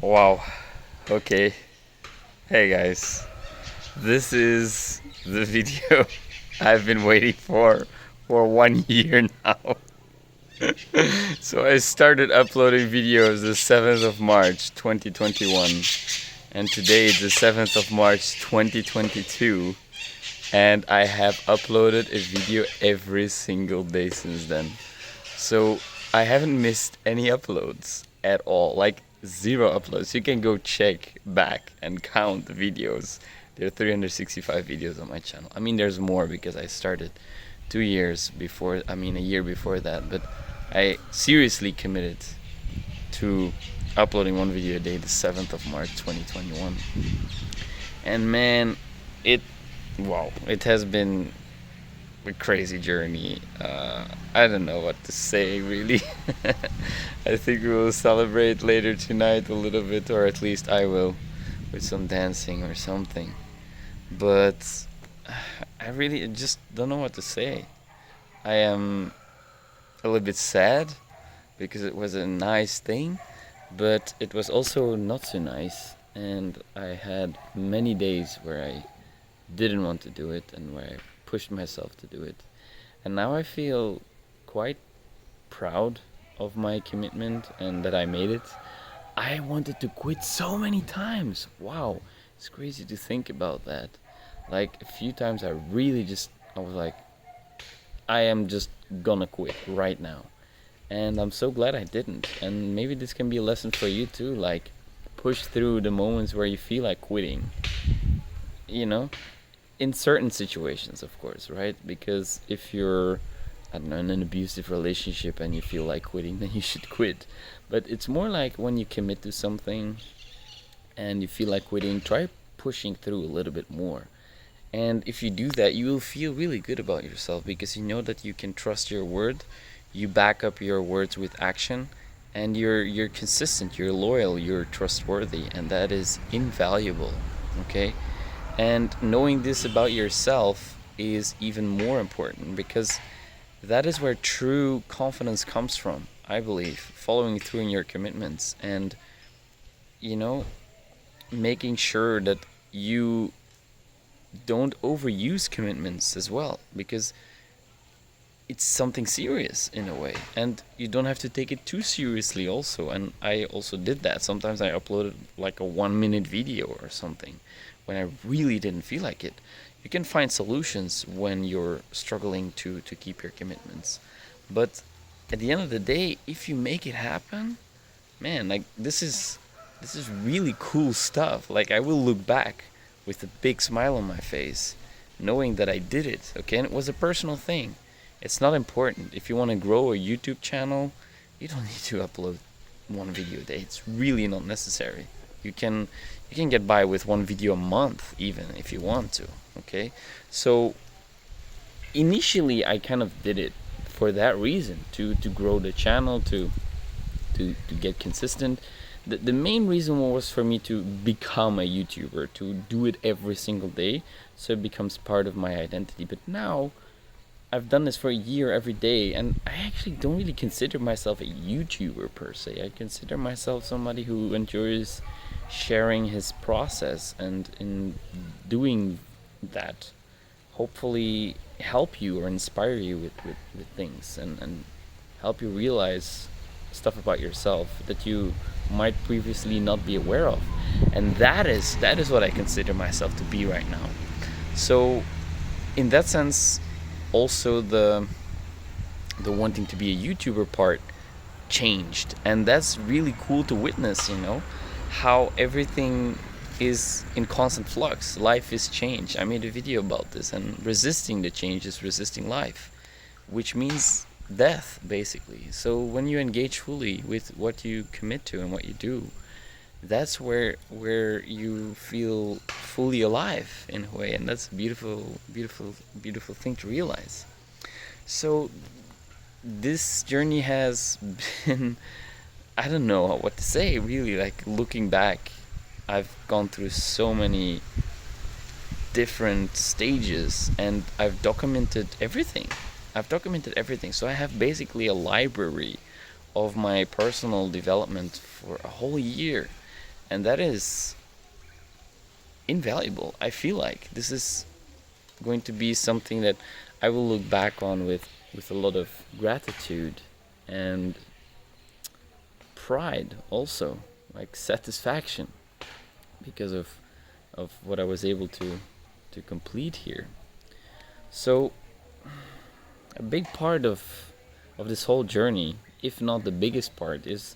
Wow. Okay. Hey guys. This is the video I've been waiting for 1 year now. So I started uploading videos the 7th of March 2021, and today is the 7th of March 2022, and I have uploaded a video every single day since then. So I haven't missed any uploads at all, like zero uploads. You can go check back and count the videos. There are 365 videos on my channel. I mean, there's more because I started 2 years before, a year before that, but I seriously committed to uploading one video a day the 7th of March 2021. And man, it, wow, it has been a crazy journey. I don't know what to say really. I think we will celebrate later tonight a little bit, or at least I will, with some dancing or something. But I really just don't know what to say. I am a little bit sad because it was a nice thing, but it was also not so nice. And I had many days where I didn't want to do it and where I pushed myself to do it. And now I feel quite proud of my commitment and that I made it. I wanted to quit so many times. Wow, it's crazy to think about that. Like a few times I was like, I am just gonna quit right now. And I'm so glad I didn't. And maybe this can be a lesson for you too. Like, push through the moments where you feel like quitting. You know, in certain situations, of course, right? Because if you're, I don't know, in an abusive relationship and you feel like quitting, then you should quit. But it's more like when you commit to something and you feel like quitting, try pushing through a little bit more. And if you do that, you will feel really good about yourself because you know that you can trust your word, you back up your words with action, and you're consistent, you're loyal, you're trustworthy, and that is invaluable. Okay? And knowing this about yourself is even more important because that is where true confidence comes from, I believe. Following through in your commitments and, you know, making sure that you don't overuse commitments as well, because it's something serious in a way, and you don't have to take it too seriously also. And I also did that. Sometimes I uploaded like a 1 minute video or something when I really didn't feel like it. You can find solutions when you're struggling to keep your commitments, but at the end of the day, if you make it happen, man, like this is really cool stuff. Like, I will look back with a big smile on my face, knowing that I did it, okay? And it was a personal thing. It's not important. If you want to grow a YouTube channel, you don't need to upload one video a day. It's really not necessary. You can get by with one video a month even if you want to, okay? So initially I kind of did it for that reason, to grow the channel, to get consistent. The main reason was for me to become a YouTuber, to do it every single day, so it becomes part of my identity. But now I've done this for a year every day, and I actually don't really consider myself a YouTuber per se. I consider myself somebody who enjoys sharing his process, and in doing that, hopefully help you or inspire you with things, and help you realize stuff about yourself that you might previously not be aware of. And that is what I consider myself to be right now. So in that sense, also the wanting to be a YouTuber part changed, and that's really cool to witness, how everything is in constant flux. Life is change. I made a video about this, and resisting the change is resisting life, which means death basically. So when you engage fully with what you commit to and what you do, that's where you feel fully alive in a way, and that's a beautiful thing to realize. So this journey has been, I don't know what to say really. Like, looking back, I've gone through so many different stages, and I've documented everything. So I have basically a library of my personal development for a whole year. And that is invaluable. I feel like this is going to be something that I will look back on with a lot of gratitude and pride also, like satisfaction, because of what I was able to complete here. So a big part of this whole journey, if not the biggest part, is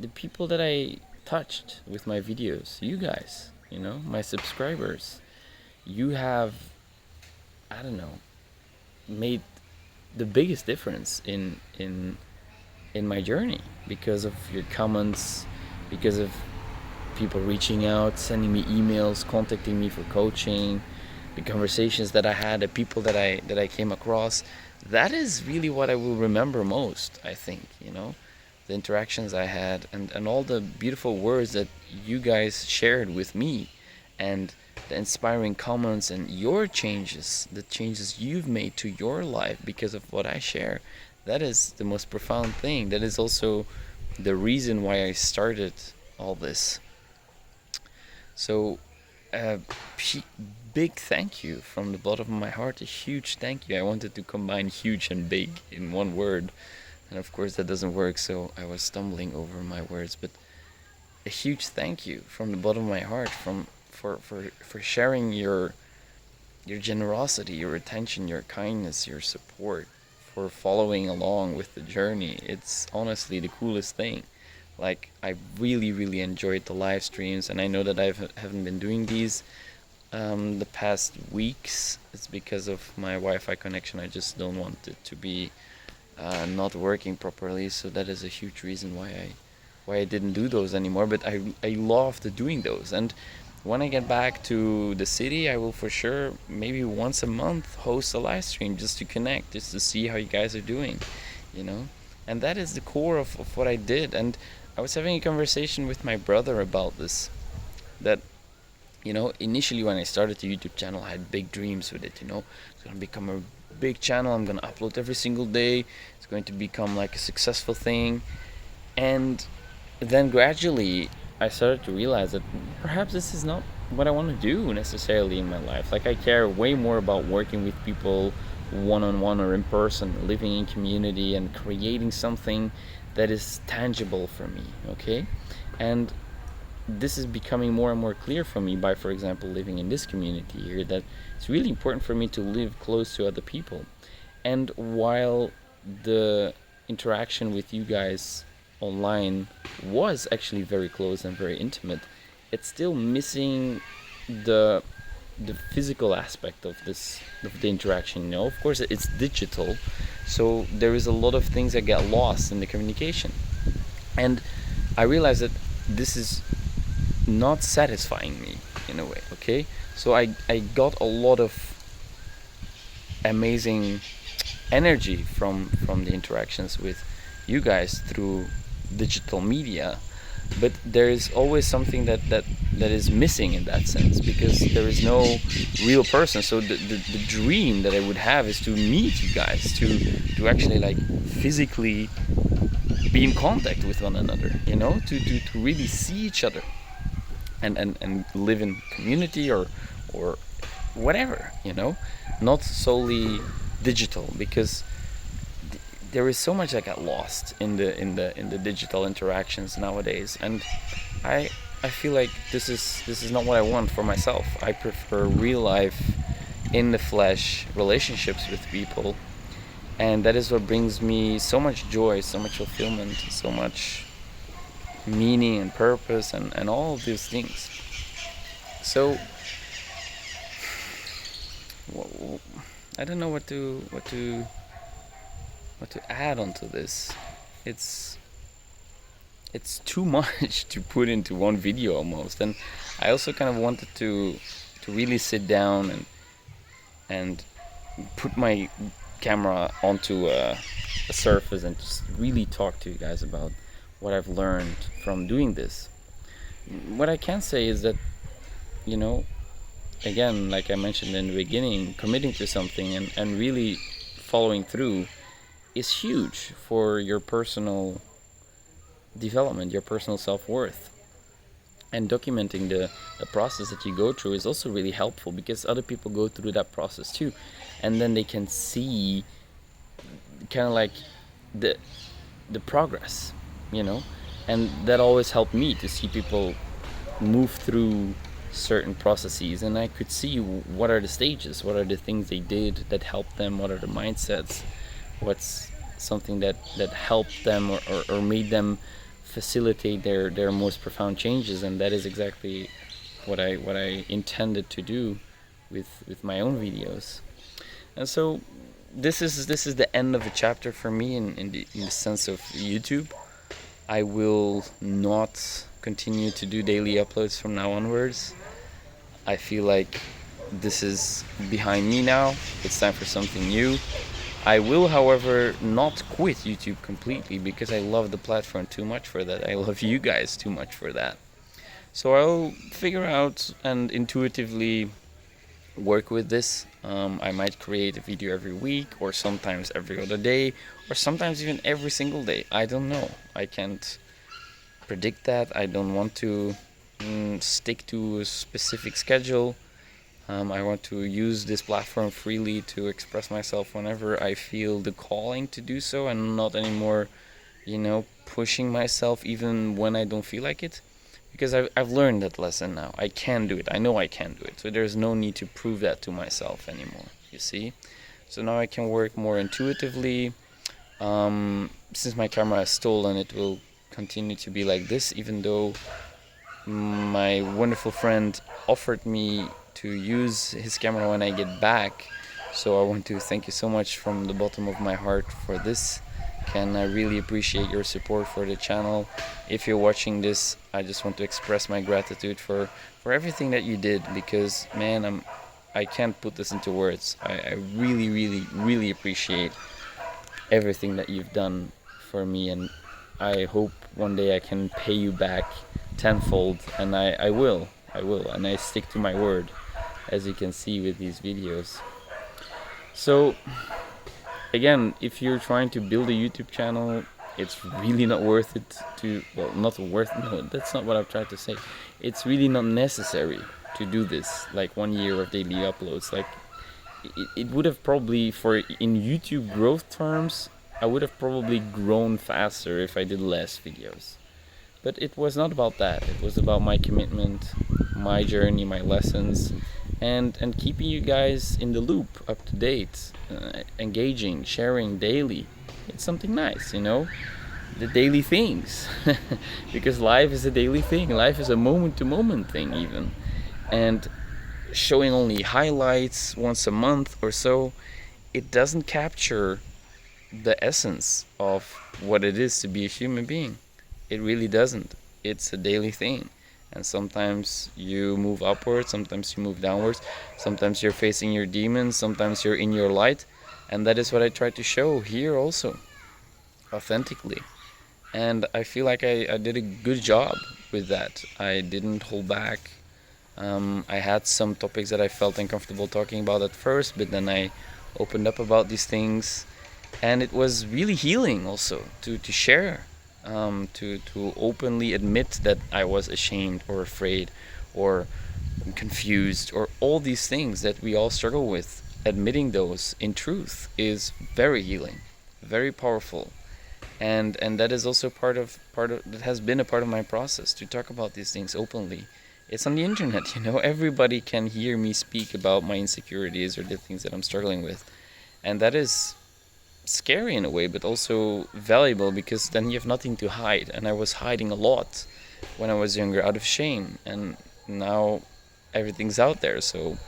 the people that I touched with my videos. You guys, my subscribers. You have, I don't know, made the biggest difference in my journey because of your comments, because of people reaching out, sending me emails, contacting me for coaching, the conversations that I had, the people that I came across. That is really what I will remember most, I think, the interactions I had, and all the beautiful words that you guys shared with me, and the inspiring comments and your changes, the changes you've made to your life because of what I share. That is the most profound thing. That is also the reason why I started all this. So, big thank you from the bottom of my heart. A huge thank you. I wanted to combine huge and big in one word, and of course that doesn't work, so I was stumbling over my words. But a huge thank you from the bottom of my heart for sharing your generosity, your attention, your kindness, your support, for following along with the journey. It's honestly the coolest thing. Like, I really, really enjoyed the live streams, and I know that I haven't been doing these the past weeks. It's because of my Wi-Fi connection. I just don't want it to be not working properly, so that is a huge reason why I didn't do those anymore. But I loved doing those, and when I get back to the city, I will for sure, maybe once a month, host a live stream just to connect, just to see how you guys are doing, And that is the core of what I did. And I was having a conversation with my brother about this, that, initially when I started the YouTube channel, I had big dreams with it, It's going to become a big channel. I'm going to upload every single day. It's going to become like a successful thing. And then gradually I started to realize that perhaps this is not what I want to do necessarily in my life. Like, I care way more about working with people one-on-one or in person, living in community and creating something that is tangible for me, okay? And this is becoming more and more clear for me by, for example, living in this community here, that it's really important for me to live close to other people. And while the interaction with you guys online was actually very close and very intimate, it's still missing the physical aspect of the interaction. Of course it's digital, so there is a lot of things that get lost in the communication, and I realized that this is not satisfying me in a way. Okay, so I got a lot of amazing energy from the interactions with you guys through digital media, but there is always something that is missing in that sense, because there is no real person. So the dream that I would have is to meet you guys, to actually like physically be in contact with one another, to really see each other and live in community or whatever, not solely digital, because there is so much that got lost in the digital interactions nowadays, and I feel like this is not what I want for myself. I prefer real life, in the flesh relationships with people, and that is what brings me so much joy, so much fulfillment, so much meaning and purpose, and all of these things. So I don't know what to add onto this. It's too much to put into one video almost, and I also kind of wanted to really sit down and put my camera onto a surface and just really talk to you guys about what I've learned from doing this. What I can say is that, again, like I mentioned in the beginning, committing to something and really following through is huge for your personal development, your personal self-worth. And documenting the process that you go through is also really helpful, because other people go through that process too, and then they can see kind of like the progress, you know. And that always helped me to see people move through certain processes, and I could see what are the stages, what are the things they did that helped them, what are the mindsets, what's something that helped them or made them facilitate their most profound changes. And that is exactly what I intended to do with my own videos. And so this is the end of a chapter for me in the sense of YouTube. I will not continue to do daily uploads from now onwards. I feel like this is behind me now. It's time for something new. I will, however, not quit YouTube completely, because I love the platform too much for that. I love you guys too much for that. So I'll figure out and intuitively work with this. I might create a video every week, or sometimes every other day, or sometimes even every single day. I don't know. I can't predict that. I don't want to stick to a specific schedule. I want to use this platform freely to express myself whenever I feel the calling to do so, and not anymore, pushing myself even when I don't feel like it. Because I've learned that lesson now. I can do it. I know I can do it. So there's no need to prove that to myself anymore, you see? So now I can work more intuitively. Since my camera is stolen, it will continue to be like this, even though my wonderful friend offered me to use his camera when I get back. So I want to thank you so much from the bottom of my heart for this. Ken, I really appreciate your support for the channel. If you're watching this, I just want to express my gratitude for everything that you did, because man, I can't put this into words. I really, really, really appreciate everything that you've done for me, and I hope one day I can pay you back tenfold, and I will, and I stick to my word, as you can see with these videos. So again, if you're trying to build a YouTube channel, it's really not worth it to, no, that's not what I've tried to say. It's really not necessary to do this, like 1 year of daily uploads. Like, it would have probably, in YouTube growth terms, I would have probably grown faster if I did less videos. But it was not about that. It was about my commitment, my journey, my lessons, and keeping you guys in the loop, up to date, engaging, sharing daily. It's something nice, the daily things. Because life is a daily thing. Life is a moment-to-moment thing even. And showing only highlights once a month or so, it doesn't capture the essence of what it is to be a human being. It really doesn't. It's a daily thing. And sometimes you move upwards, sometimes you move downwards, sometimes you're facing your demons, sometimes you're in your light. And that is what I try to show here also, authentically. And I feel like I did a good job with that. I didn't hold back. I had some topics that I felt uncomfortable talking about at first, but then I opened up about these things. And it was really healing also to share. To openly admit that I was ashamed or afraid or confused, or all these things that we all struggle with. Admitting those in truth is very healing, very powerful, and that is also part of that has been a part of my process, to talk about these things openly. It's on the internet, everybody can hear me speak about my insecurities or the things that I'm struggling with, and that is scary in a way, but also valuable, because then you have nothing to hide. And I was hiding a lot when I was younger out of shame, and now everything's out there. So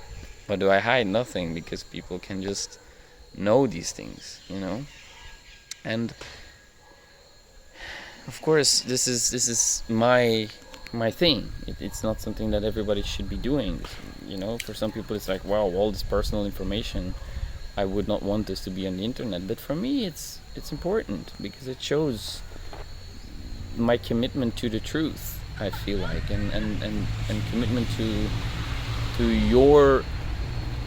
what do I hide? Nothing, because people can just know these things, And of course, this is my thing. It's not something that everybody should be doing. For some people it's like, wow, all this personal information, I would not want this to be on the internet. But for me, it's important, because it shows my commitment to the truth, I feel like, and commitment to your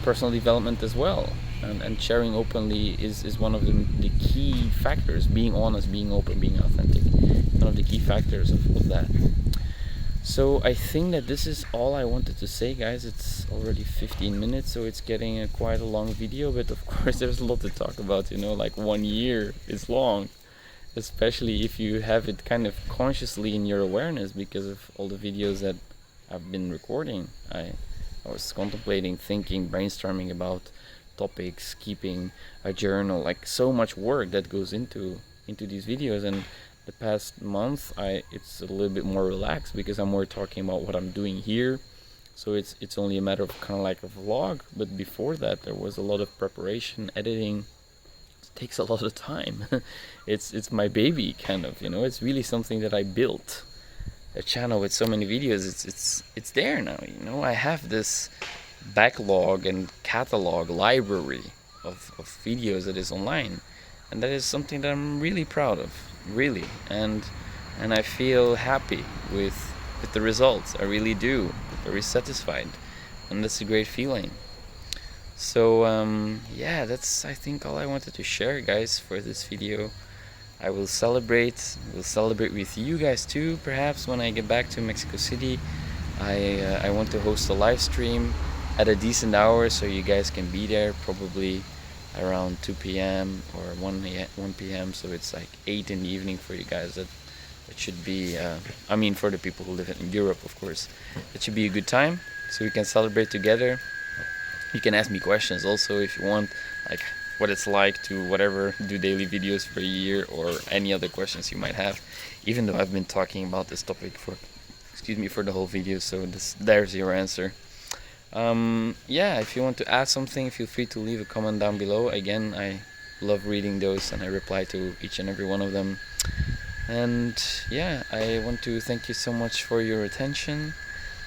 personal development as well. And sharing openly is one of the key factors. Being honest, being open, being authentic, one of the key factors of that. So I think that this is all I wanted to say, guys. It's already 15 minutes, so it's getting quite a long video, but of course there's a lot to talk about, like 1 year is long, especially if you have it kind of consciously in your awareness because of all the videos that I've been recording. I was contemplating, thinking, brainstorming about topics, keeping a journal, like so much work that goes into these videos. And the past month it's a little bit more relaxed because I'm more talking about what I'm doing here, so it's only a matter of kind of like a vlog. But before that there was a lot of preparation, editing. It takes a lot of time. It's my baby, kind of, it's really something that I built. A channel with so many videos, it's there now. I have this backlog and catalog library of videos that is online, and that is something that I'm really proud of, really. And I feel happy with the results. I really do. Very satisfied, and that's a great feeling. So yeah, that's, I think, all I wanted to share, guys, for this video. I will celebrate with you guys too, perhaps when I get back to Mexico City. I want to host a live stream at a decent hour so you guys can be there, probably around 2 p.m. or 1 p.m. So it's like 8 in the evening for you guys. That should be, I mean, for the people who live in Europe, of course, it should be a good time so we can celebrate together. You can ask me questions also if you want, like what it's like to whatever do daily videos for a year, or any other questions you might have, even though I've been talking about this topic for the whole video. So there's your answer. Yeah, if you want to add something, feel free to leave a comment down below. Again, I love reading those and I reply to each and every one of them. And yeah, I want to thank you so much for your attention.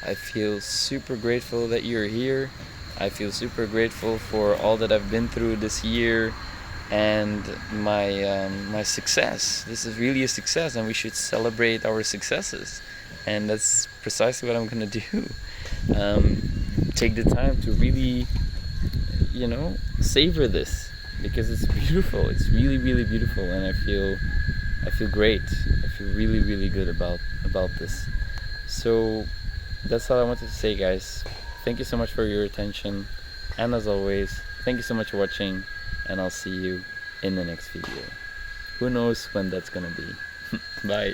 I feel super grateful that you're here. I feel super grateful for all that I've been through this year and my success. This is really a success, and we should celebrate our successes. And that's precisely what I'm gonna do. Take the time to really, savor this, because it's beautiful. It's really, really beautiful, and I feel great. I feel really, really good about this. So that's all I wanted to say, guys. Thank you so much for your attention, and as always, thank you so much for watching, and I'll see you in the next video. Who knows when that's gonna be. Bye.